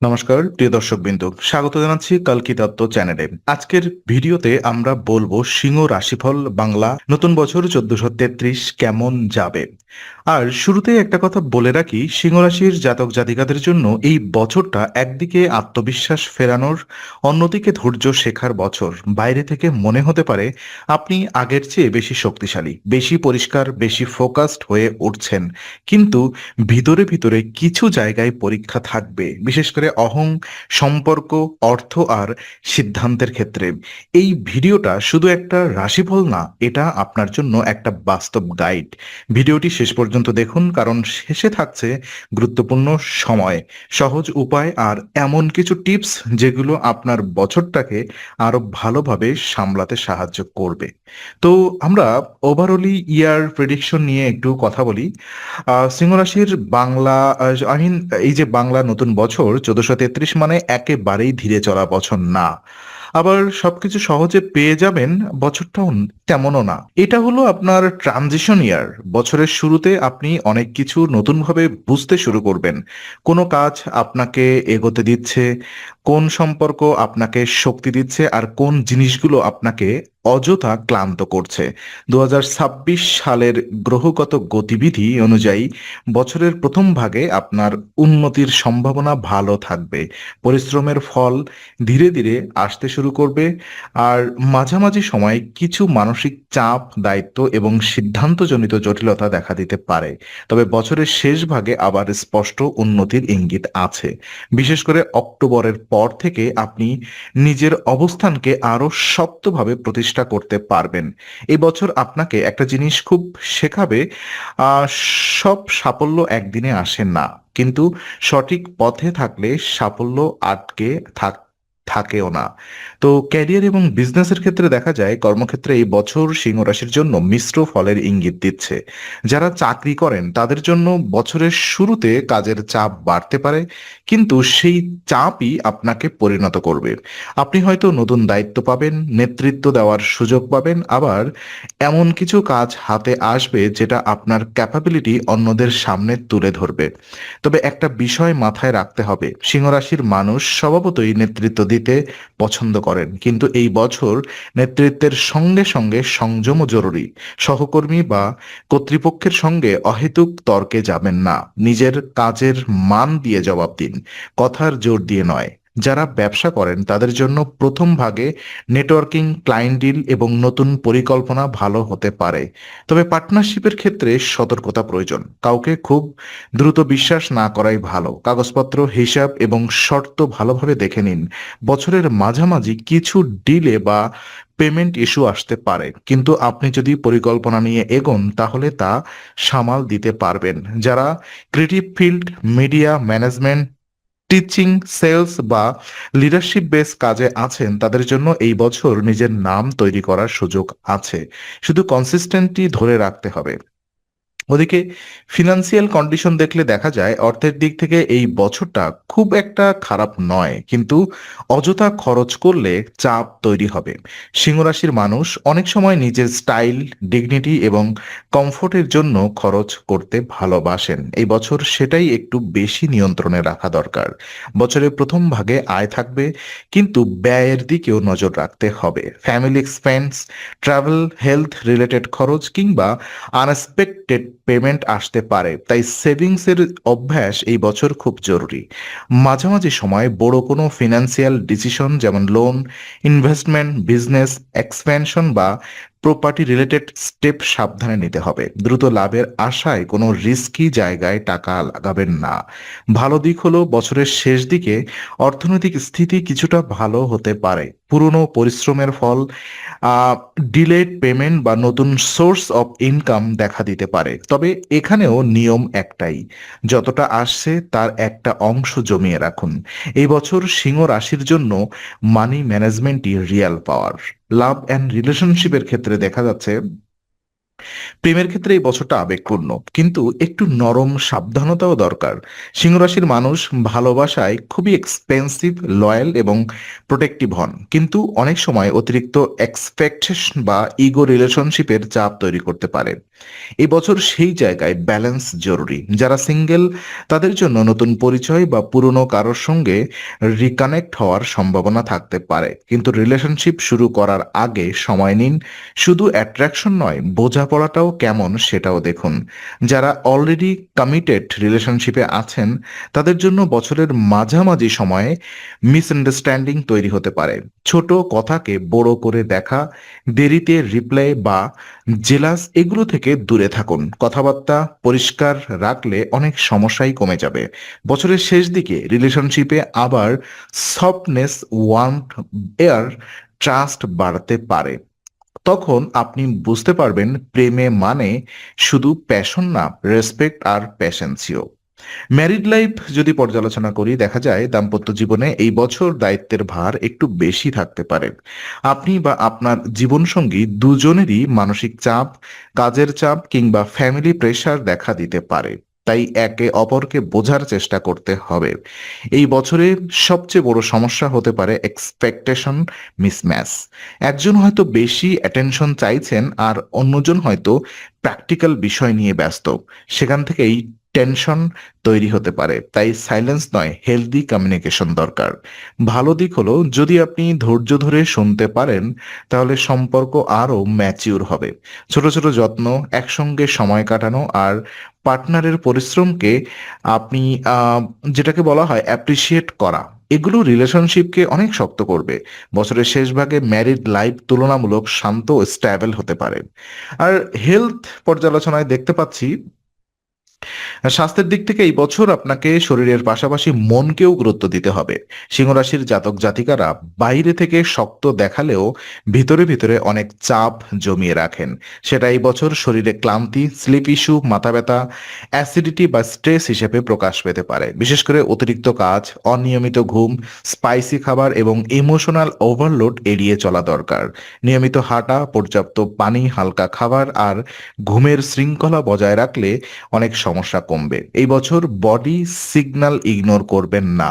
নমস্কার প্রিয় দর্শকবৃন্দ, স্বাগত জানাচ্ছি কালকি তত্ত্ব চ্যানেলে। আজকের ভিডিওতে আমরা বলবো সিংহ রাশিফল বাংলা নতুন বছর 1433 কেমন যাবে। আর শুরুতেই একটা কথা বলে রাখি, সিংহ রাশির জাতক জাতিকাদের জন্য এই বছরটা একদিকে আত্মবিশ্বাস ফেরানোর, অন্যদিকে ধৈর্য শেখার বছর। বাইরে থেকে মনে হতে পারে আপনি আগের চেয়ে বেশি শক্তিশালী, বেশি পরিষ্কার, বেশি ফোকাসড হয়ে উঠছেন, কিন্তু ভিতরে ভিতরে কিছু জায়গায় পরীক্ষা থাকবে, বিশেষ করে সম্পর্ক, অর্থ আর সিদ্ধান্তের ক্ষেত্রে। এই ভিডিওটা শুধু একটা রাশিফল না, এটা আপনার জন্য একটা বাস্তব গাইড। ভিডিওটি শেষ পর্যন্ত দেখুন, কারণ শেষে থাকছে গুরুত্বপূর্ণ সময়, সহজ উপায় আর এমন কিছু টিপস যেগুলো আপনার বছরটাকে আরো ভালোভাবে সামলাতে সাহায্য করবে। তো আমরা ওভারঅলি ইয়ার প্রেডিকশন নিয়ে একটু কথা বলি। সিংহ রাশির বাংলা আই মিন এই যে বাংলা নতুন বছর 1433 মানে একেবারেই ধীরে চলা বছর না, আবার সবকিছু সহজে পেয়ে যাবেন বছরটাও তেমনও না। এটা হলো আপনার ট্রানজিশন ইয়ার। বছরের শুরুতে আপনি অনেক কিছু নতুনভাবে বুঝতে শুরু করবেন। কোনো কাজ আপনাকে এগোতে দিচ্ছে, কোন সম্পর্ক আপনাকে শক্তি দিচ্ছে, আর কোন জিনিসগুলো আপনাকে অযথা ক্লান্ত করছে। 2026 সালের গ্রহগত গতিবিধি অনুযায়ী বছরের প্রথম ভাগে আপনার উন্নতির সম্ভাবনা ভালো থাকবে। পরিশ্রমের ফল ধীরে ধীরে আসতে শুরু করবে, আর মাঝামাঝি সময়ে কিছু মানসিক চাপ, দায়িত্ব এবং সিদ্ধান্তজনিত জটিলতা দেখা দিতে পারে। তবে বছরের শেষ ভাগে আবার স্পষ্ট উন্নতির ইঙ্গিত আছে। বিশেষ করে অক্টোবরের পর থেকে আপনি নিজের অবস্থানকে আরো শক্তভাবে প্রতিষ্ঠা করতে পারবেন। এই বছর আপনাকে একটা জিনিস খুব শেখাবে, আহ সব সাফল্য একদিনে আসে না, কিন্তু সঠিক পথে থাকলে সাফল্য আটকে থাকেও না। তো ক্যারিয়ার এবং বিজনেসের ক্ষেত্রে দেখা যায়, কর্মক্ষেত্রে এই বছর সিংহ রাশির জন্য মিশ্র ফলের ইঙ্গিত দিচ্ছে। যারা চাকরি করেন তাদের জন্য বছরের শুরুতে কাজের চাপ বাড়তে পারে, কিন্তু সেই চাপই আপনাকে পরিণত করবে। আপনি হয়তো নতুন দায়িত্ব পাবেন, নেতৃত্ব দেওয়ার সুযোগ পাবেন, আবার এমন কিছু কাজ হাতে আসবে যেটা আপনার ক্যাপাবিলিটি অন্যদের সামনে তুলে ধরবে। তবে একটা বিষয় মাথায় রাখতে হবে, সিংহ রাশির মানুষ স্বভাবতই নেতৃত্ব দিতে পছন্দ করেন, কিন্তু এই বছর নেতৃত্বের সঙ্গে সঙ্গে সংযমও জরুরি। সহকর্মী বা কর্তৃপক্ষের সঙ্গে অহেতুক তর্কে যাবেন না। নিজের কাজের মান দিয়ে জবাব দিন, কথার জোর দিয়ে নয়। যারা ব্যবসা করেন তাদের জন্য প্রথম ভাগে নেটওয়ার্কিং, ক্লায়েন্ট ডিল এবং নতুন পরিকল্পনা ভালো হতে পারে। তবে পার্টনারশিপের ক্ষেত্রে সতর্কতা প্রয়োজন। কাউকে খুব দ্রুত বিশ্বাস না করাই ভালো। কাগজপত্র, হিসাব এবং শর্ত ভালোভাবে দেখে নিন। বছরের মাঝামাঝি কিছু ডিলে বা পেমেন্ট ইস্যু আসতে পারে, কিন্তু আপনি যদি পরিকল্পনা নিয়ে এগোন তাহলে তা সামাল দিতে পারবেন। যারা creative field, media, management, teaching, sales বা লিডারশিপ বেস কাজে আছেন তাদের জন্য এই বছর নিজের নাম তৈরি করার সুযোগ আছে। শুধু কনসিস্টেন্টলি ধরে রাখতে হবে। ওদিকে ফিনান্সিয়াল কন্ডিশন দেখলে দেখা যায় অর্থের দিক থেকে এই বছরটা খুব একটা খারাপ নয়, কিন্তু অযথা খরচ করলে চাপ তৈরি হবে। সিংহরাশির মানুষ অনেক সময় নিজের স্টাইল, ডিগনিটি এবং কমফোর্টের জন্য খরচ করতে ভালোবাসেন। এই বছর সেটাই একটু বেশি নিয়ন্ত্রণে রাখা দরকার। বছরের প্রথম ভাগে আয় থাকবে, কিন্তু ব্যয়ের দিকেও নজর রাখতে হবে। Family expense, travel, health related খরচ কিংবা আনএক্সপেক্টেড পেমেন্ট আসতে পারে, তাই সেভিংসের অভ্যাস এই বছর খুব জরুরি। মাঝামাঝি সময়ে বড় কোনো ফিনান্সিয়াল ডিসিশন, যেমন লোন, ইনভেস্টমেন্ট, বিজনেস এক্সপেনশন বা প্রপার্টি রিলেটেড স্টেপ সাবধানে নিতে হবে। দ্রুত লাভের আশায় কোনো রিস্কি জায়গায় টাকা লাগাবেন না। ভালো দিক হলো বছরের শেষ দিকে অর্থনৈতিক স্থিতি কিছুটা ভালো হতে পারে। পুরনো পরিশ্রমের ফল, ডিলেড পেমেন্ট বা নতুন সোর্স অফ ইনকাম দেখা দিতে পারে। তবে এখানেও নিয়ম একটাই, যতটা আসছে তার একটা অংশ জমিয়ে রাখুন। এই বছর সিংহ রাশির জন্য মানি ম্যানেজমেন্টই রিয়েল পাওয়ার। লাভ অ্যান্ড রিলেশনশিপের ক্ষেত্রে দেখা যাচ্ছে, প্রেমের ক্ষেত্রে এই বছরটা আবেগপূর্ণ, কিন্তু একটু নরম সাবধানতাও দরকার। সিংহরাশির মানুষ ভালোবাসায় খুবই এক্সপেন্সিভ, লয়াল এবং প্রোটেক্টিভ হন, কিন্তু অনেক সময় অতিরিক্ত এক্সপেকটেশন বা ইগো রিলেশনশিপের চাপ তৈরি করতে পারে। এই বছর সেই জায়গায় ব্যালেন্স জরুরি। যারা সিঙ্গেল তাদের জন্য নতুন পরিচয় বা পুরনো কারোর সঙ্গে রিকানেক্ট হওয়ার সম্ভাবনা থাকতে পারে, কিন্তু রিলেশনশিপ শুরু করার আগে সময় নিন। শুধু অ্যাট্রাকশন নয়, বোঝাপড়াটাও কেমন সেটাও দেখুন। যারা অলরেডি কমিটেড রিলেশনশিপে আছেন তাদের জন্য বছরের মাঝামাঝি সময়ে মিসআন্ডারস্ট্যান্ডিং তৈরি হতে পারে। ছোট কথাকে বড় করে দেখা, দেরিতে রিপ্লাই বা জেলাস এগুলো থেকে দূরে থাকুন। কথাবার্তা পরিষ্কার রাখলে অনেক সমস্যাই কমে যাবে। বছরের শেষ দিকে রিলেশনশিপে আবার সফটনেস, ওয়ার্মথ, এয়ার, ট্রাস্ট বাড়তে পারে। তখন আপনি বুঝতে পারবেন প্রেমে মানে শুধু প্যাশন না, রেসপেক্ট আর প্যাশেন্সিও। ম্যারিড লাইফ যদি পর্যালোচনা করি, দেখা যায় দাম্পত্য জীবনে এই বছর দায়িত্বের ভার একটু বেশি থাকতে পারে। আপনি বা আপনার জীবনসঙ্গী দুজনেরই মানসিক চাপ, কাজের চাপ কিংবা ফ্যামিলি প্রেশার দেখা দিতে পারে। তাই একে অপরকে বোঝার চেষ্টা করতে হবে। এই বছরে সবচেয়ে বড় সমস্যা হতে পারে এক্সপেকটেশন মিসম্যাচ। একজন হয়তো বেশি অ্যাটেনশন চাইছেন আর অন্যজন হয়তো প্র্যাকটিক্যাল বিষয় নিয়ে ব্যস্ত। সেখান থেকেই টেনশন তৈরি হতে পারে। তাই সাইলেন্স নয়, হেলদি কমিউনিকেশন দরকার। ভালো দিক হলো, যদি আপনি ধৈর্য ধরে শুনতে পারেন তাহলে সম্পর্ক আরো ম্যাচিউর হবে। ছোট ছোট যত্ন, একসঙ্গে সময় কাটানো আর পার্টনারের পরিশ্রমকে আপনি যেটাকে বলা হয় অ্যাপ্রিসিয়েট করা, এগুলো রিলেশনশিপকে অনেক শক্ত করবে। বছরের শেষ ভাগে ম্যারিড লাইফ তুলনামূলক শান্ত ও স্ট্যাবল হতে পারে। আর হেলথ পর্যালোচনায় দেখতে পাচ্ছি, স্বাস্থ্যের দিক থেকে এই বছর আপনাকে শরীরের পাশাপাশি মনকেও গুরুত্ব দিতে হবে। সিংহ রাশির জাতক জাতিকারা বাইরে থেকে শক্ত দেখালেও ভিতরে ভিতরে অনেক চাপ জমিয়ে রাখেন। সেটা এই বছর শরীরে ক্লান্তি, স্লিপ ইস্যু, মাথা ব্যথা, অ্যাসিডিটি বা স্ট্রেস হিসেবে প্রকাশ পেতে পারে। বিশেষ করে অতিরিক্ত কাজ, অনিয়মিত ঘুম, স্পাইসি খাবার এবং ইমোশনাল ওভারলোড এড়িয়ে চলা দরকার। নিয়মিত হাঁটা, পর্যাপ্ত পানি, হালকা খাবার আর ঘুমের শৃঙ্খলা বজায় রাখলে অনেক সমস্যা কমবে। এই বছর বডি সিগন্যাল ইগনোর করবেন না।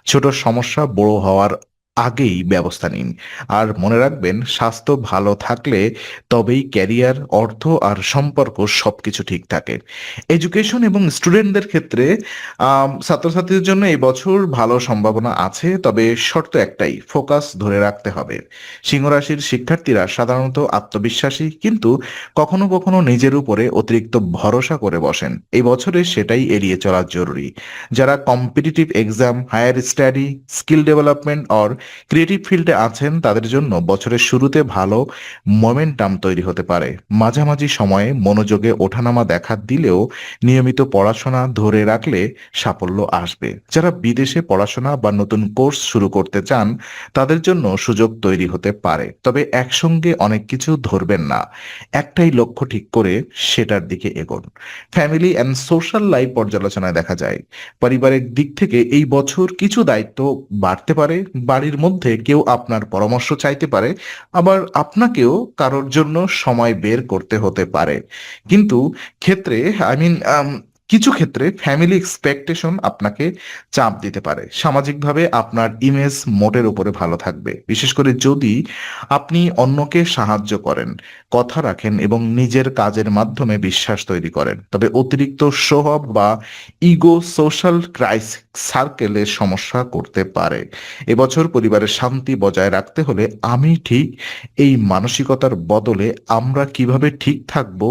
ছোট সমস্যা বড় হওয়ার আগেই ব্যবস্থা নিন। আর মনে রাখবেন, স্বাস্থ্য ভালো থাকলে তবেই ক্যারিয়ার, অর্থ আর সম্পর্ক সবকিছু ঠিক থাকে। এডুকেশন এবং স্টুডেন্টদের ক্ষেত্রে ছাত্রছাত্রীদের জন্য এই বছর ভালো সম্ভাবনা আছে, তবে শর্ত একটাই, ফোকাস ধরে রাখতে হবে। সিংহ রাশির শিক্ষার্থীরা সাধারণত আত্মবিশ্বাসী, কিন্তু কখনো কখনো নিজের উপরে অতিরিক্ত ভরসা করে বসেন। এই বছরে সেটাই এড়িয়ে চলা জরুরি। যারা competitive exam, higher study, skill development or creative ফিল্ডে আছেন তাদের জন্য বছরের শুরুতে ভালো মোমেন্টাম তৈরি হতে পারে। মাঝামাঝি সময়ে মনোযোগে ওঠানামা দেখা দিলেও নিয়মিত পড়াশোনা ধরে রাখলে সাফল্য আসবে। যারা বিদেশে পড়াশোনা বা নতুন কোর্স শুরু করতে চান তাদের জন্য সুযোগ তৈরি হতে পারে, তবে একসঙ্গে অনেক কিছু ধরবেন না। একটাই লক্ষ্য ঠিক করে সেটার দিকে এগোন। ফ্যামিলি অ্যান্ড সোশ্যাল লাইফ পর্যালোচনায় দেখা যায়, পারিবারিক দিক থেকে এই বছর কিছু দায়িত্ব বাড়তে পারে। বাড়ির মধ্যে কেউ আপনার পরামর্শ চাইতে পারে, আবার আপনাকেও কারোর জন্য সময় বের করতে হতে পারে। কিন্তু ক্ষেত্রে আই মিন কিছু ক্ষেত্রে ফ্যামিলি এক্সপেকটেশন আপনাকে চাপ দিতে পারে। সামাজিকভাবে আপনার ইমেজ মোটের উপরে ভালো থাকবে, বিশেষ করে যদি আপনি অন্যকে সাহায্য করেন, কথা রাখেন এবং নিজের কাজের মাধ্যমে বিশ্বাস তৈরি করেন। তবে অতিরিক্ত শো অফ বা ইগো সোশ্যাল ক্রাইস সার্কেলের সমস্যা করতে পারে। এবছর পরিবারের শান্তি বজায় রাখতে হলে আমি ঠিক, এই মানসিকতার বদলে আমরা কিভাবে ঠিক থাকব,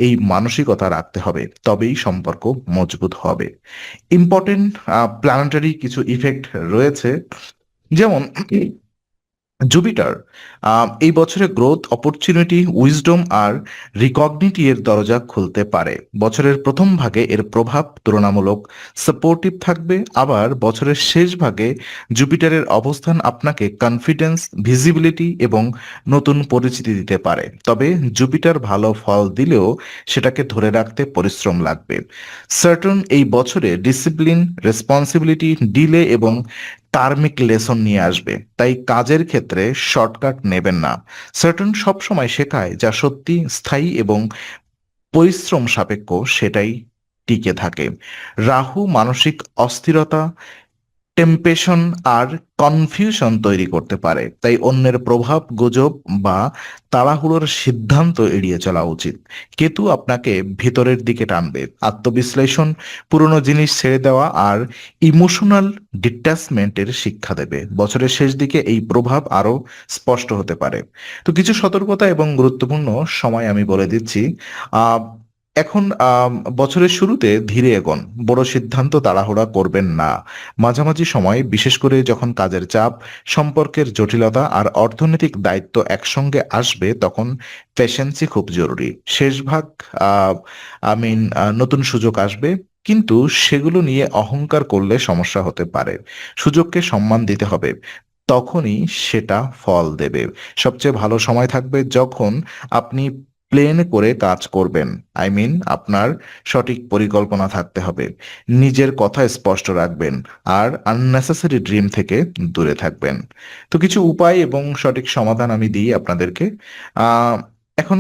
এই মানসিকতা রাখতে হবে, তবেই সম্পর্ক মজবুত হবে। ইম্পর্টেন্ট প্ল্যানেটারি কিছু ইফেক্ট রয়েছে, যেমন জুপিটার এই বছরে গ্রোথ, অপরচুনিটি, উইজডম আর রিকগনিটি এর দরজা খুলতে পারে। বছরের প্রথম ভাগে এর প্রভাব তুলনামূলক সাপোর্টিভ থাকবে, আবার বছরের শেষ ভাগে জুপিটারের অবস্থান আপনাকে কনফিডেন্স, ভিজিবিলিটি এবং নতুন পরিচিতি দিতে পারে। তবে জুপিটার ভালো ফল দিলেও সেটাকে ধরে রাখতে পরিশ্রম লাগবে। সার্টন এই বছরে ডিসিপ্লিন, রেসপন্সিবিলিটি, ডিলে এবং টার্মিক লেসন নিয়ে আসবে। তাই কাজের ক্ষেত্রে শর্টকাট নেবেন না। সার্টন সবসময় শেখায় যা সত্যি স্থায়ী এবং পরিশ্রম সাপেক্ষ, সেটাই টিকে থাকে। রাহু মানসিক অস্থিরতা টেম্পেশন আর কনফিউশন তৈরি করতে পারে। তাই অন্যের প্রভাব, গুজব বা তাড়াহুড়োর সিদ্ধান্ত এড়িয়ে চলা উচিত। কেতু আপনাকে ভেতরের দিকে টানবে, আত্মবিশ্লেষণ, পুরনো জিনিস ছেড়ে দেওয়া আর ইমোশনাল ডিট্যাচমেন্টের শিক্ষা দেবে। বছরের শেষ দিকে এই প্রভাব আরো স্পষ্ট হতে পারে। তো কিছু সতর্কতা এবং গুরুত্বপূর্ণ সময় আমি বলে দিচ্ছি। আহ এখন বছরের শুরুতে ধীরে এগোন, বড় সিদ্ধান্ত তাড়াহুড়া করবেন না। মাঝামাঝি সময়, বিশেষ করে যখন কাজের চাপ, সম্পর্কের জটিলতা আর অর্থনৈতিক দায়িত্ব একসঙ্গে আসবে, তখন পেশেন্সই খুব জরুরি। শেষ ভাগ নতুন সুযোগ আসবে, কিন্তু সেগুলো নিয়ে অহংকার করলে সমস্যা হতে পারে। সুযোগকে সম্মান দিতে হবে, তখনই সেটা ফল দেবে। সবচেয়ে ভালো সময় থাকবে যখন আপনি প্লেন করে কাজ করবেন। আপনার সঠিক পরিকল্পনা থাকতে হবে, নিজের কথা স্পষ্ট রাখবেন আর আননেসেসারি ড্রিম থেকে দূরে থাকবেন। তো কিছু উপায় এবং সঠিক সমাধান আমি দিই আপনাদেরকে। আহ এখন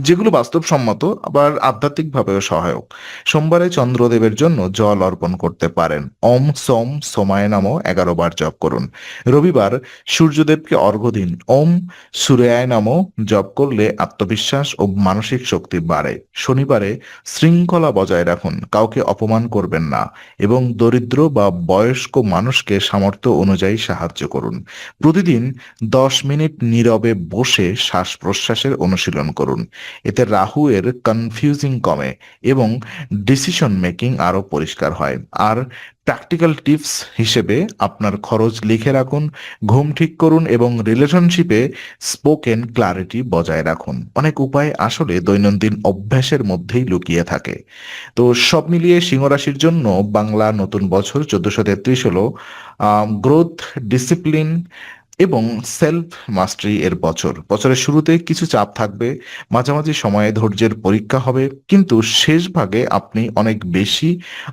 যেগুলো বাস্তবসম্মত আবার আধ্যাত্মিকভাবেও সহায়ক। সোমবারে চন্দ্রদেবের জন্য জল অর্পণ করতে পারেন। ওম সোম সোমায় নমঃ 11 বার জপ করুন। রবিবার সূর্যদেবকে অর্ঘ্য দিন। ওম সূর্যায় নমঃ জপ করলে আত্মবিশ্বাস ও মানসিক শক্তি বাড়ে। শনিবারে শৃঙ্খলা বজায় রাখুন, কাউকে অপমান করবেন না এবং দরিদ্র বা বয়স্ক মানুষকে সামর্থ্য অনুযায়ী সাহায্য করুন। প্রতিদিন 10 মিনিট নীরবে বসে শ্বাস প্রশ্বাসের অনুশীলন করুন। এতে রাহু এর কনফিউজিং কমে এবং ডিসিশন মেকিং আরো পরিষ্কার হয়। আর প্র্যাকটিক্যাল টিপস হিসেবে আপনার খরচ লিখে রাখুন, ঘুম ঠিক করুন এবং রিলেশনশিপে স্পোকেন ক্লারিটি বজায় রাখুন। অনেক উপায় আসলে দৈনন্দিন অভ্যাসের মধ্যেই লুকিয়ে থাকে। তো সব মিলিয়ে সিংহ রাশির জন্য বাংলা নতুন বছর 1433 হলো গ্রোথ, ডিসিপ্লিন এবং সেলফ মাস্টারি এর বছর। বছরের শুরুতে কিছু চাপ থাকবে, মাঝামাঝি সময়ে ধৈর্যের পরীক্ষা হবে, কিন্তু শেষ ভাগে আপনি অনেক বেশি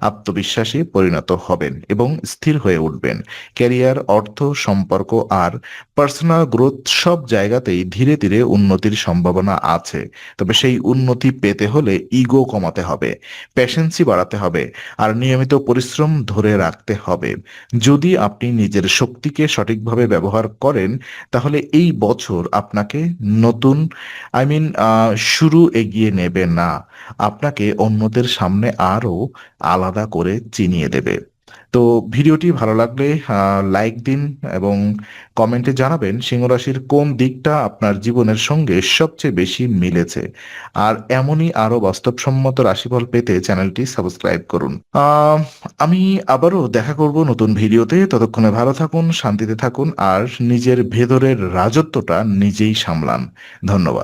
আত্মবিশ্বাসী পরিণত হবেন এবং স্থির হয়ে উঠবেন। ক্যারিয়ার, অর্থ, সম্পর্ক আর পার্সোনাল গ্রোথ সব জায়গাতেই ধীরে ধীরে উন্নতির সম্ভাবনা আছে। তবে সেই উন্নতি পেতে হলে ইগো কমাতে হবে, প্যাশেন্সি বাড়াতে হবে আর নিয়মিত পরিশ্রম ধরে রাখতে হবে। যদি আপনি নিজের শক্তিকে সঠিকভাবে ব্যবহার করেন, তাহলে এই বছর আপনাকে নতুন শুরু এগিয়ে নেবে না, আপনাকে অন্যদের সামনে আরো আলাদা করে চিনিয়ে দেবে। তো ভিডিওটি ভালো লাগলে লাইক দিন এবং কমেন্টে জানাবেন সিংহ রাশির কোন দিকটা আপনার জীবনের সঙ্গে সবচেয়ে বেশি মিলেছে। আর এমনই আরো বাস্তবসম্মত রাশিফল পেতে চ্যানেলটি সাবস্ক্রাইব করুন। আমি আবারও দেখা করব নতুন ভিডিওতে। ততক্ষণে ভালো থাকুন, শান্তিতে থাকুন আর নিজের ভেতরের রাজত্বটা নিজেই সামলান। ধন্যবাদ।